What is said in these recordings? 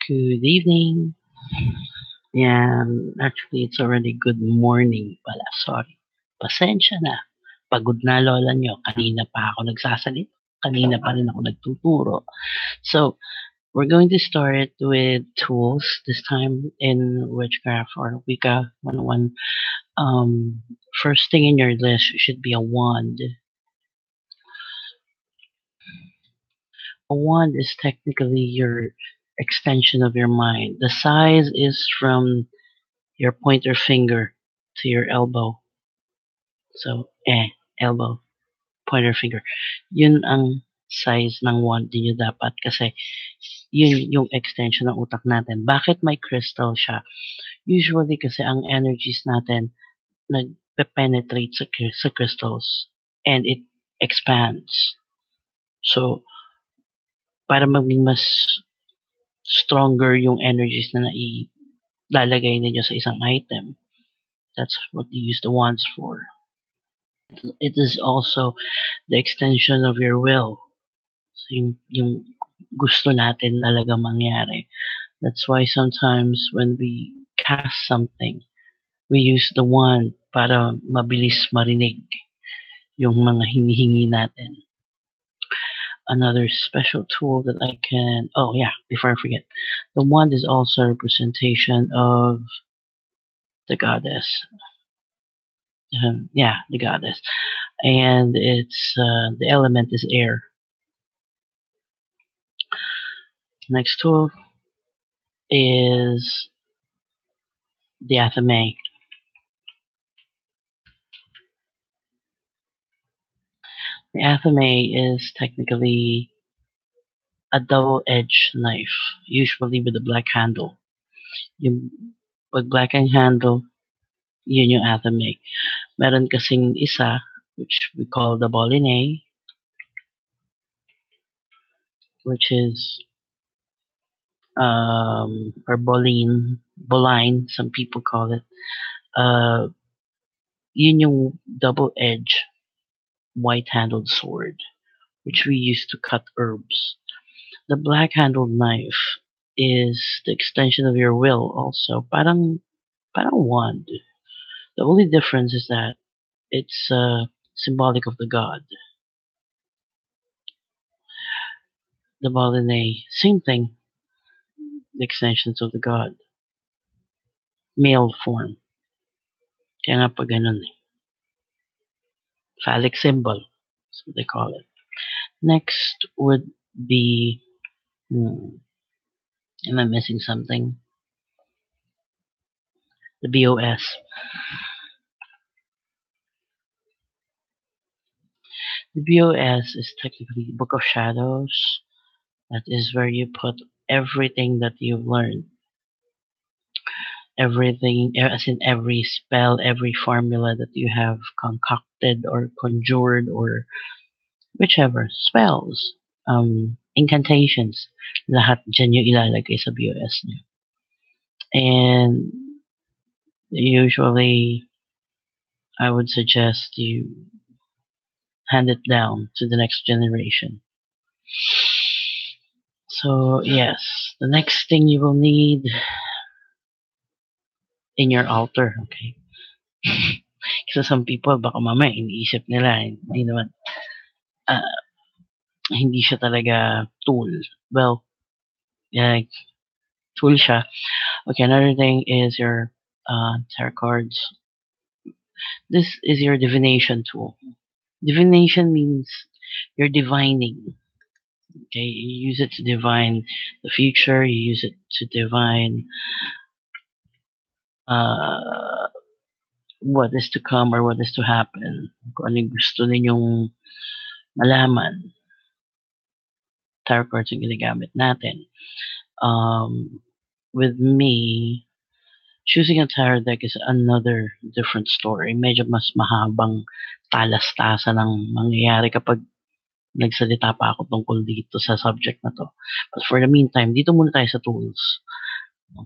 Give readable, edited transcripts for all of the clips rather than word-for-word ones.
Good evening. Actually, it's already good morning pala. Sorry. Pasensya na. Pagod na lola nyo. Kanina pa ako nagsasalit. Kanina pa rin ako nagtuturo. So, we're going to start with tools this time in witchcraft or wicca 101. Um, First thing in your list should be a wand. A wand is technically your extension of your mind. The size is from your pointer finger to your elbow. So, elbow, pointer finger. Yun ang size ng wand niyo dapat kasi yun yung extension ng utak natin. Bakit may crystal siya? Usually kasi ang energies natin nagpe-penetrate sa crystals and it expands. So, para maging mas stronger yung energies na nailalagay ninyo sa isang item, that's what you use the wands for. It is also the extension of your will. So yung gusto natin talaga mangyari. That's why sometimes when we cast something, we use the wand para mabilis marinig yung mga hinihingi natin. Another special tool that I can, oh yeah, before I forget, the wand is also a representation of the goddess. Yeah, the goddess. And the element is air. Next tool is the athame. The athame is technically a double-edged knife, usually with a black handle. Yung pag black ang handle, yun yung athame. Meron kasing isa, which we call the boline, which is or boline, some people call it. Uh, Yun yung double-edged white-handled sword, which we use to cut herbs. The black-handled knife is the extension of your will also. Parang wand. The only difference is that it's symbolic of the god. The Balinese, same thing, the extensions of the god. Male form. Kaya nga pa ganun eh. Phallic symbol. That's what they call it. Next would be, am I missing something? The BOS. The BOS is technically Book of Shadows. That is where you put everything that you've learned. Everything, as in every spell, every formula that you have concocted or conjured or whichever, spells, incantations, lahat dyan yung ilalagay sa BOS niyo. And usually, I would suggest you hand it down to the next generation. So, yes, the next thing you will need in your altar, okay? Kasi some people, baka mamaya iniisip nila, hindi naman, uh, hindi siya talaga tool. Well, yeah, tool siya. Okay, another thing is your tarot cards. This is your divination tool. Divination means you're divining. Okay, you use it to divine the future. You use it to divine uh, what is to come or what is to happen. Kung ano yung gusto ninyong malaman. Tarot cards yung ginagamit natin. With me, choosing a tarot deck is another different story. Medyo mas mahabang talas-tasa ng mangyayari kapag nagsalita pa ako tungkol dito sa subject na to. But for the meantime, dito muna tayo sa tools.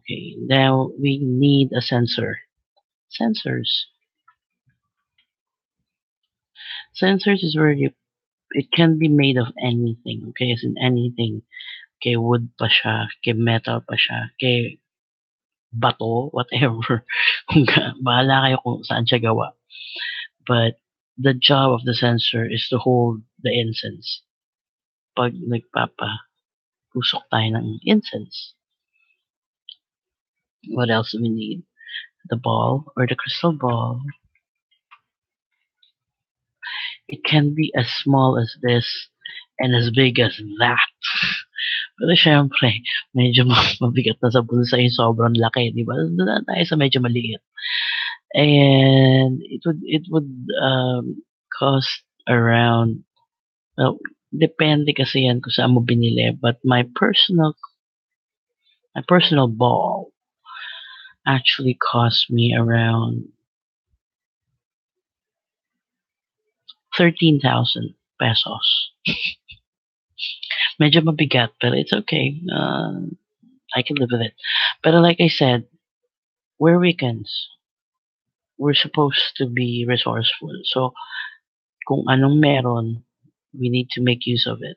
Okay, now we need a sensor. Sensors. Sensors is where it can be made of anything, okay, as in anything. kay wood pa siya, kay metal pa siya, kay bato, whatever. Bahala kayo kung saan siya gawa. But the job of the sensor is to hold the incense. Pag nagpapapusok tayo ng incense, what else do we need? The ball or the crystal ball. It can be as small as this and as big as that. Pero syempre, medyo mabigat na sa bulsa yung sobrang laki, di ba? Doon na tayo sa medyo maliit. And it would cost around, well, depende kasi yan kung saan mo binili. But my personal ball actually cost me around 13,000 pesos. Medyo mabigat, pero it's okay. I can live with it. But like I said, we're weekends. We're supposed to be resourceful. So, kung anong meron, we need to make use of it.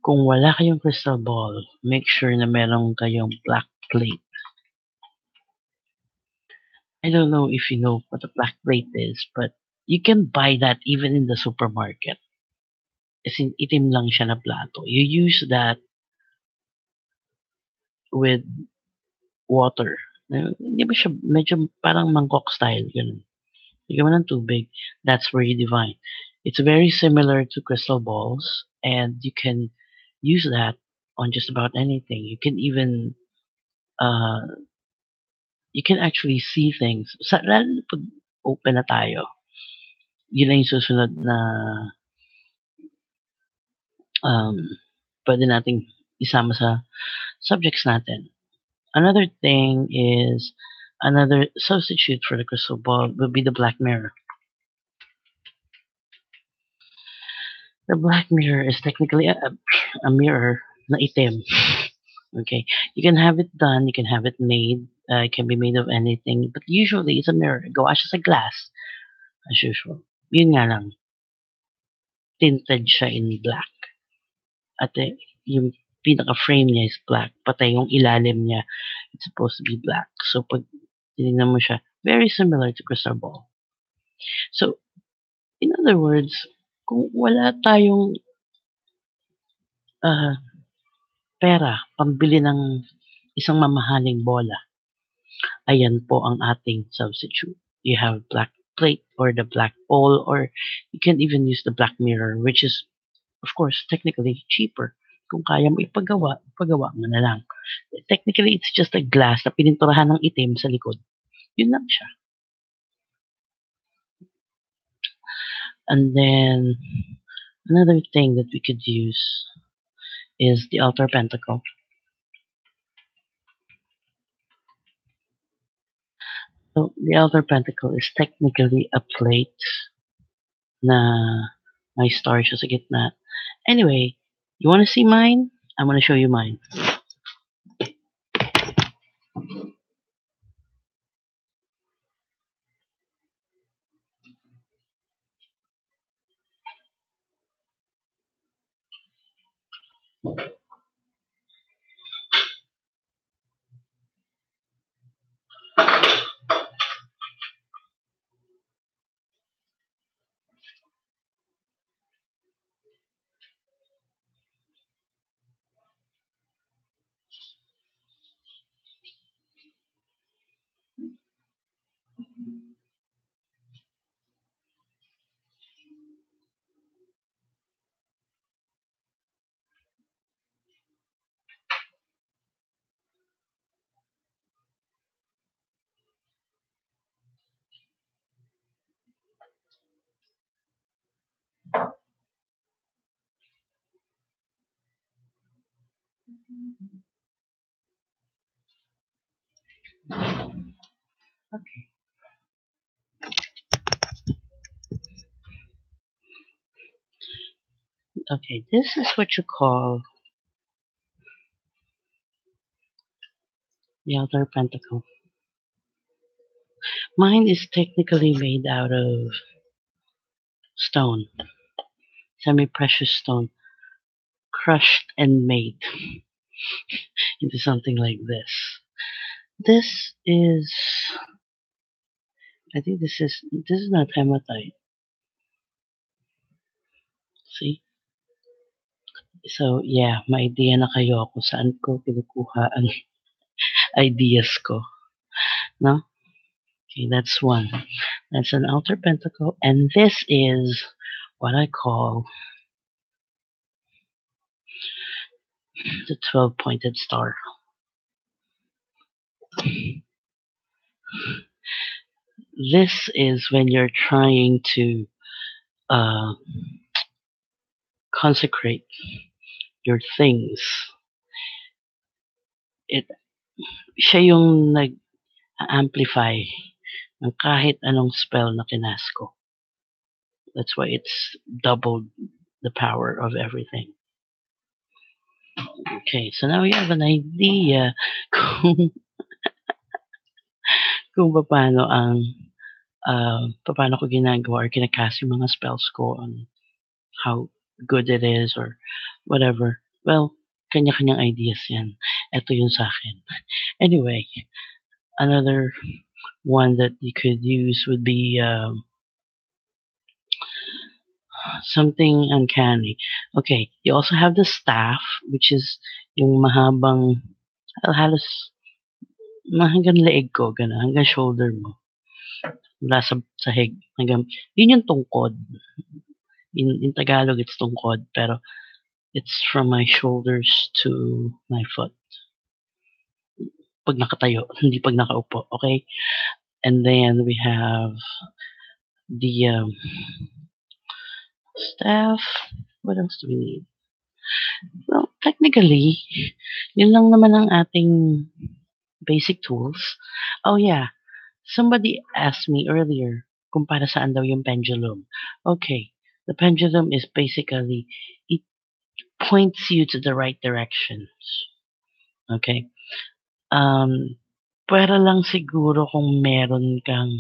Kung wala kayong crystal ball, make sure na meron kayong black plate. I don't know if you know what a black plate is, but you can buy that even in the supermarket. As in, itim lang siya na plato. You use that with water. Hindi ba siya medyo parang mangkok style, ganun. Bigyan mo ng tubig, that's where you divine. It's very similar to crystal balls, and you can use that on just about anything. Uh, you can actually see things. Lalo na pag open na tayo, yun na yung susunod na um, pwede nating isama sa subjects natin. Another thing is, another substitute for the crystal ball would be the black mirror. The black mirror is technically a mirror na itim. Okay, you can have it done, you can have it made, it can be made of anything, but usually it's a mirror. Gawa siya sa glass, as usual. Yun nga lang, tinted siya in black. At yung pinaka-frame niya is black, pati yung ilalim niya, it's supposed to be black. So pag tinignan mo siya, very similar to crystal ball. So, in other words, kung wala tayong uh, pera pambili ng isang mamahaling bola, ayan po ang ating substitute. You have black plate or the black bowl, or you can even use the black mirror, which is, of course, technically cheaper. Kung kaya mo ipagawa mo na lang. Technically, it's just a glass na pininturahan ng itim sa likod. Yun lang siya. And then, another thing that we could use is the altar pentacle. So, the altar pentacle is technically a plate na may star siya sa gitna. Anyway, you want to see mine? I'm going to show you mine. Okay. Okay, this is what you call the altar pentacle. Mine is technically made out of stone, semi-precious stone, crushed and made into something like this. This is, I think this is not hematite. See? So, yeah, may idea na kayo kung saan ko kinukuha ang ideas ko. No? Okay, that's one. That's an outer pentacle. And this is what I call the 12-pointed star. This is when you're trying to uh, consecrate your things. It, siya yung nag-amplify ng kahit anong spell na kinas ko. That's why it's doubled the power of everything. Okay, so now we have an idea kung, kung paano ko ginagawa or kinakast yung mga spells ko on how good it is or whatever. Well, kanya-kanyang ideas yan. Ito yun sa akin. Anyway, another one that you could use would be something uncanny. Okay, you also have the staff, which is yung mahabang, halos hanggang leeg ko, gano'n, hanggang shoulder mo. Mula sa sahig, hanggang, yun yung tungkod. In Tagalog, it's tungkod, pero it's from my shoulders to my foot. Pag nakatayo, hindi pag nakaupo, okay? And then we have the staff. What else do we need? Well, technically, yun lang naman ang ating basic tools. Oh yeah, somebody asked me earlier kung para saan daw yung pendulum. Okay, the pendulum is basically, it points you to the right directions. Okay? Pwera lang siguro kung meron kang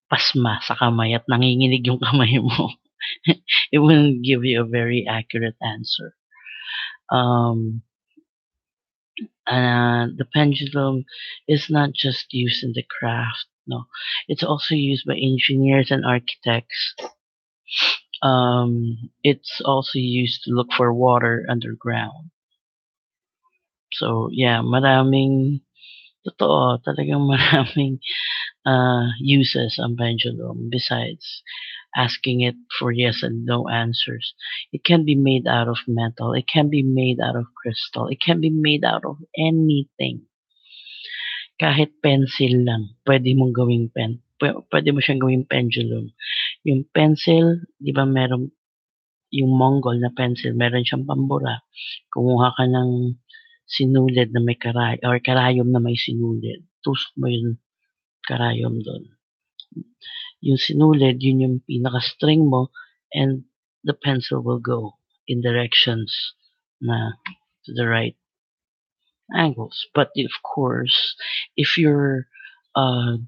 pasma sa kamay at nanginginig yung kamay mo. It wouldn't give you a very accurate answer. The pendulum is not just used in the craft, no. It's also used by engineers and architects. It's also used to look for water underground. So, yeah, maraming, totoo, talagang maraming uses ang pendulum besides asking it for yes and no answers. It can be made out of metal. It can be made out of crystal. It can be made out of anything. Kahit pencil lang, pwede mong gawing pwede mo siyang gawing pendulum. Yung pencil, di ba meron, yung Mongol na pencil, meron siyang pambura. Kumuha ka ng sinulid na may or karayom na may sinulid. Tusok mo yung karayom doon. Yung sinulid, yun yung pinaka-string mo, and the pencil will go in directions na to the right angles. But of course, if you're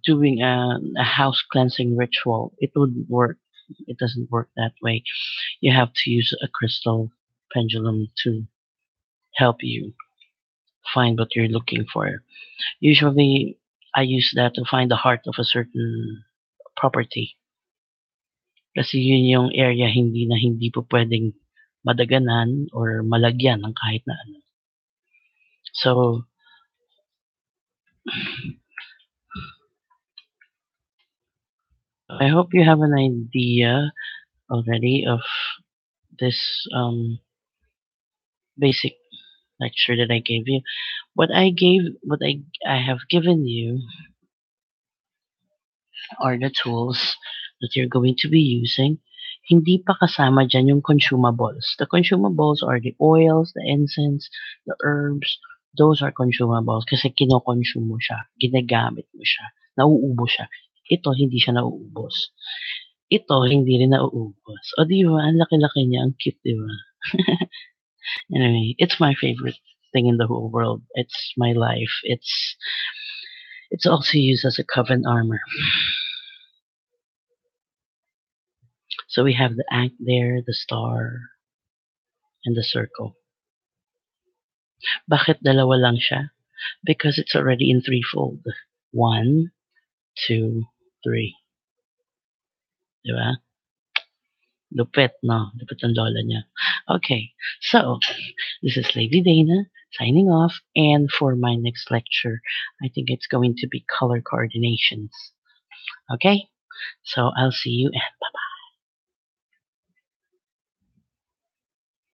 doing a house cleansing ritual, it wouldn't work. It doesn't work that way. You have to use a crystal pendulum to help you find what you're looking for. Usually, I use that to find the heart of a certain property. Kasi yun yung area hindi po pwedeng madaganan or malagyan ng kahit na ano. So, I hope you have an idea already of this basic lecture that I gave you. What I have given you are the tools that you're going to be using. Hindi pa kasama dyan yung consumables. The consumables are the oils, the incense, the herbs. Those are consumables kasi kinokonsume mo siya, ginagamit mo siya, nauubos siya. Ito, hindi siya nauubos. Ito, hindi rin nauubos. O di ba, ang laki-laki niya, ang cute, di ba? Anyway, it's my favorite thing in the whole world. It's my life. It's also used as a coven armor. So we have the ankh there, the star, and the circle. Bakit dalawa lang siya? Because it's already in threefold. One, two, three. Di ba? Lupit, no? Lupit ang lola niya. Okay, so this is Lady Dana signing off. And for my next lecture, I think it's going to be color coordinations. Okay, so I'll see you and bye bye.